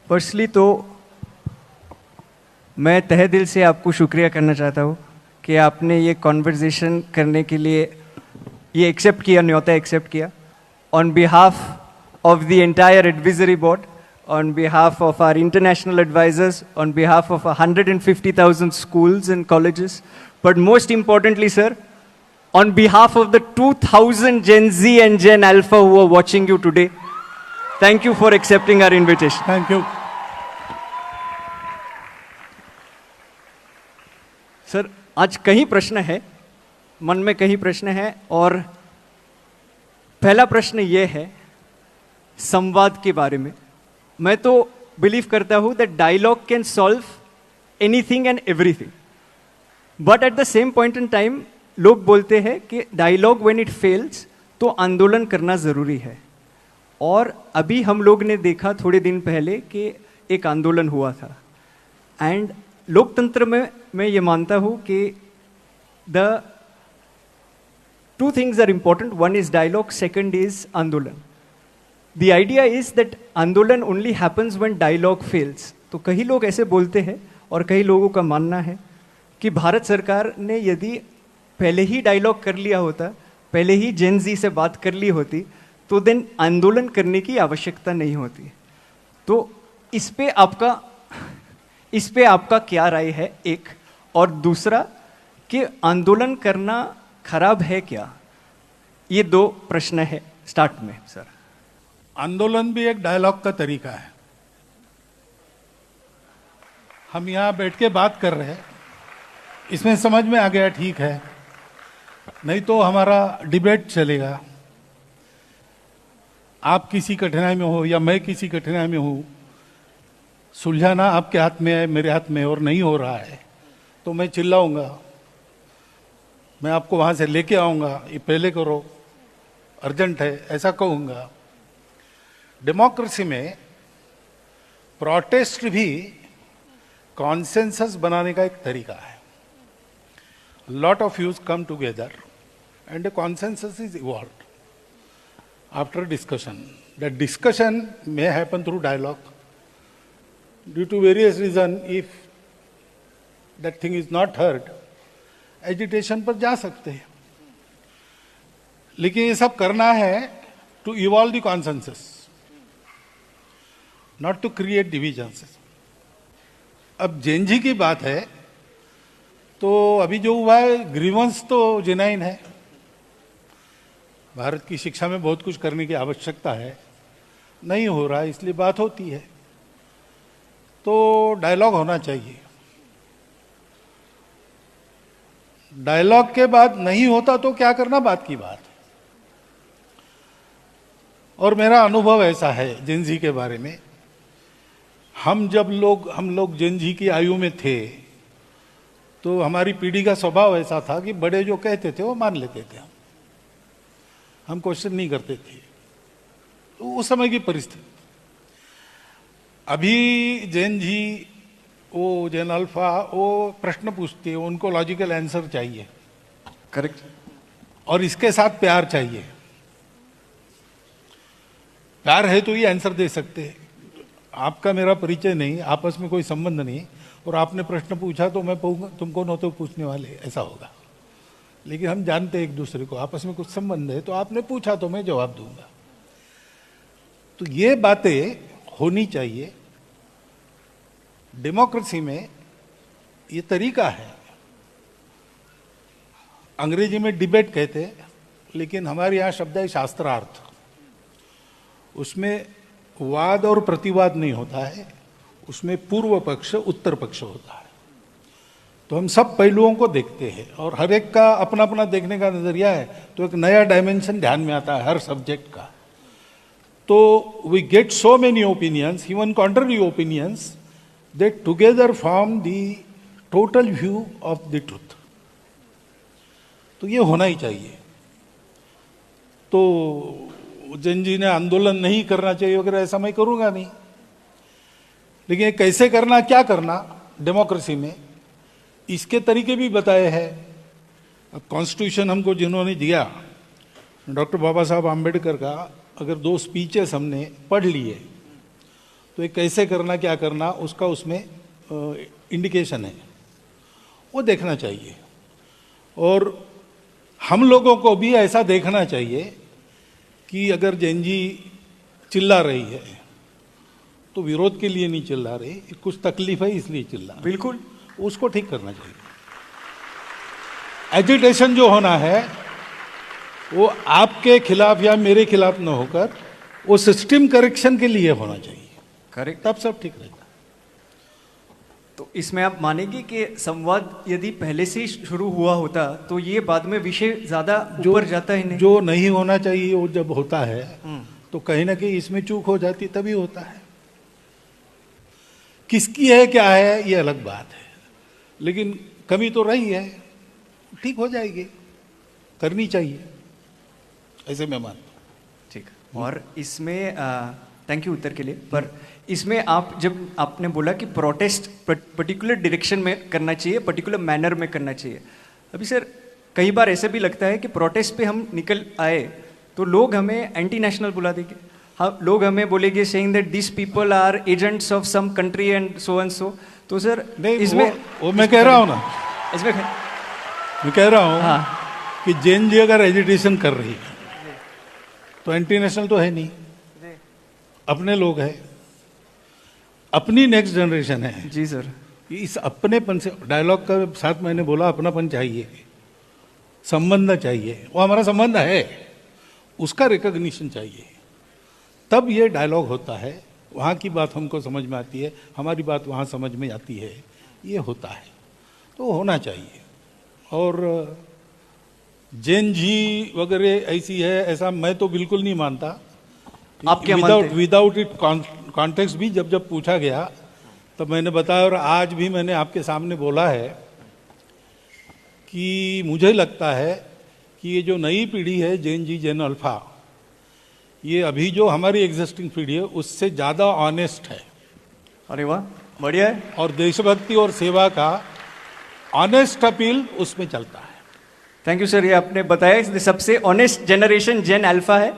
Firstly तो मैं तहे दिल से आपको शुक्रिया करना चाहता हूँ कि आपने ये कॉन्वर्जेशन करने के लिए ये एक्सेप्ट किया, न्योता एक्सेप्ट किया। On behalf of the entire advisory board, on behalf of our international advisors, on behalf of 150,000 schools and colleges, but most importantly, sir, on behalf of the 2,000 Gen Z and Gen Alpha who are watching you today, thank you for accepting our invitation. Thank you. Sir, आज कई प्रश्न है, मन में कई प्रश्न है, और पहला प्रश्न ये है संवाद के बारे में। मैं तो बिलीव करता हूं that dialogue can solve anything and everything, but at the same point in time लोग बोलते हैं कि डायलॉग व्हेन इट फेल्स तो आंदोलन करना ज़रूरी है। और अभी हम लोग ने देखा थोड़े दिन पहले कि एक आंदोलन हुआ था। एंड लोकतंत्र में मैं ये मानता हूँ कि the two things are important, one is dialogue, second is आंदोलन। The idea is that आंदोलन only happens when dialogue fails। तो कई लोग ऐसे बोलते हैं और कई लोगों का मानना है कि भारत सरकार ने यदि पहले ही डायलॉग कर लिया होता, पहले ही जेन जी से बात कर ली होती, तो देन आंदोलन करने की आवश्यकता नहीं होती। तो इस पे आपका क्या राय है, एक? और दूसरा कि आंदोलन करना खराब है क्या? ये दो प्रश्न है स्टार्ट में सर। आंदोलन भी एक डायलॉग का तरीका है। हम यहाँ बैठ के बात कर रहे हैं, इसमें समझ में आ गया, ठीक है, नहीं तो हमारा डिबेट चलेगा। आप किसी कठिनाई में हो या मैं किसी कठिनाई में हूँ, सुलझाना आपके हाथ में है, मेरे हाथ में है, और नहीं हो रहा है तो मैं चिल्लाऊंगा, मैं आपको वहाँ से लेके आऊँगा, ये पहले करो, अर्जेंट है, ऐसा कहूँगा। डेमोक्रेसी में प्रोटेस्ट भी कॉन्सेंसस बनाने का एक तरीका है। Lot of views come together and A consensus is evolved after discussion. That discussion may happen through dialogue due to various reason। if that thing is not heard, agitation पर जा सकते हैं, लेकिन ये सब करना है to evolve the consensus, not to create divisions. अब जेनजी की बात है तो अभी जो हुआ है, ग्रीवेंस तो जेन्युइन है। भारत की शिक्षा में बहुत कुछ करने की आवश्यकता है, नहीं हो रहा है, इसलिए बात होती है। तो डायलॉग होना चाहिए। डायलॉग के बाद नहीं होता तो क्या करना, बात की बात है। और मेरा अनुभव ऐसा है जेनजी के बारे में, हम लोग जेनजी की आयु में थे तो हमारी पीढ़ी का स्वभाव ऐसा था कि बड़े जो कहते थे वो मान लेते थे, हम क्वेश्चन नहीं करते थे। तो उस समय की परिस्थिति। अभी जेनजी, वो जेन अल्फा, वो प्रश्न पूछते हैं, उनको लॉजिकल आंसर चाहिए, करेक्ट, और इसके साथ प्यार चाहिए। प्यार है तो ये आंसर दे सकते हैं। आपका मेरा परिचय नहीं, आपस में कोई संबंध नहीं, और आपने प्रश्न पूछा तो मैं पूछूंगा, तुमको न तो पूछने वाले, ऐसा होगा। लेकिन हम जानते हैं एक दूसरे को, आपस में कुछ संबंध है, तो आपने पूछा तो मैं जवाब दूंगा। तो ये बातें होनी चाहिए। डेमोक्रेसी में ये तरीका है। अंग्रेजी में डिबेट कहते हैं, लेकिन हमारे यहाँ शब्द है शास्त्रार्थ। उसमें वाद और प्रतिवाद नहीं होता है, उसमें पूर्व पक्ष उत्तर पक्ष होता है। तो हम सब पहलुओं को देखते हैं और हर एक का अपना अपना देखने का नजरिया है, तो एक नया डायमेंशन ध्यान में आता है हर सब्जेक्ट का। तो we get so many opinions, even contrary opinions, that together form the total view of the truth. तो ये होना ही चाहिए। तो जैन जी ने आंदोलन नहीं करना चाहिए वगैरह, ऐसा मैं करूंगा नहीं, लेकिन कैसे करना, क्या करना डेमोक्रेसी में, इसके तरीके भी बताए हैं। अब कॉन्स्टिट्यूशन हमको जिन्होंने दिया, डॉक्टर बाबा साहब आम्बेडकर का, अगर 2 स्पीचेस हमने पढ़ लिए तो ये कैसे करना, क्या करना, उसका उसमें इंडिकेशन है, वो देखना चाहिए। और हम लोगों को भी ऐसा देखना चाहिए कि अगर जैन जी चिल्ला रही है तो विरोध के लिए नहीं चिल्ला रही, कुछ तकलीफ है इसलिए चिल्ला रही। बिल्कुल, उसको ठीक करना चाहिए। एजिटेशन जो होना है वो आपके खिलाफ या मेरे खिलाफ न होकर वो सिस्टम करेक्शन के लिए होना चाहिए, करेक्ट। तब सब ठीक रहेगा। तो इसमें आप मानेंगे कि संवाद यदि पहले से ही शुरू हुआ होता तो ये बाद में विषय ज्यादा ऊपर जाता ही नहीं? जो नहीं होना चाहिए वो जब होता है तो कहीं ना कहीं इसमें चूक हो जाती, तभी होता है। किसकी है क्या है ये अलग बात है, लेकिन कमी तो रही है, ठीक हो जाएगी, करनी चाहिए, ऐसे मैं मानता हूँ। ठीक। और इसमें थैंक यू उत्तर के लिए। पर इसमें आप जब आपने बोला कि प्रोटेस्ट पर्टिकुलर डायरेक्शन में करना चाहिए, पर्टिकुलर मैनर में करना चाहिए, अभी सर कई बार ऐसे भी लगता है कि प्रोटेस्ट पे हम निकल आए तो लोग हमें एंटी नेशनल बुला देंगे, हाँ, लोग हमें बोलेंगे saying that this people are agents of some country and so and so. तो सर नहीं, इसमें वो मैं कह रहा हूँ ना, इसमें मैं कह रहा हूँ हाँ कि जैन जी अगर एजिटेशन कर रही है तो एंटी नेशनल तो है नहीं, अपने लोग हैं, अपनी नेक्स्ट जनरेशन है। जी सर। इस अपनेपन से, डायलॉग का साथ मैंने बोला अपनापन चाहिए, संबंध चाहिए, वो हमारा संबंध है, उसका रिकॉग्निशन चाहिए, तब ये डायलॉग होता है। वहाँ की बात हमको समझ में आती है, हमारी बात वहाँ समझ में आती है, ये होता है, तो होना चाहिए। और जैन जी वगैरह ऐसी है ऐसा मैं तो बिल्कुल नहीं मानता। आप क्या मानते हैं? विदाउट इट कॉन्टेक्स्ट भी जब जब पूछा गया तब मैंने बताया, और आज भी मैंने आपके सामने बोला है कि मुझे लगता है कि ये जो नई पीढ़ी है जैन जी, जैन अल्फा, ये अभी जो हमारी एग्जिस्टिंग पीढ़ी है उससे ज़्यादा ऑनेस्ट है। अरे वाह, बढ़िया है। और देशभक्ति और सेवा का ऑनेस्ट अपील उसमें चलता है। थैंक यू सर, ये आपने बताया सबसे ऑनेस्ट जनरेशन जैन अल्फा है।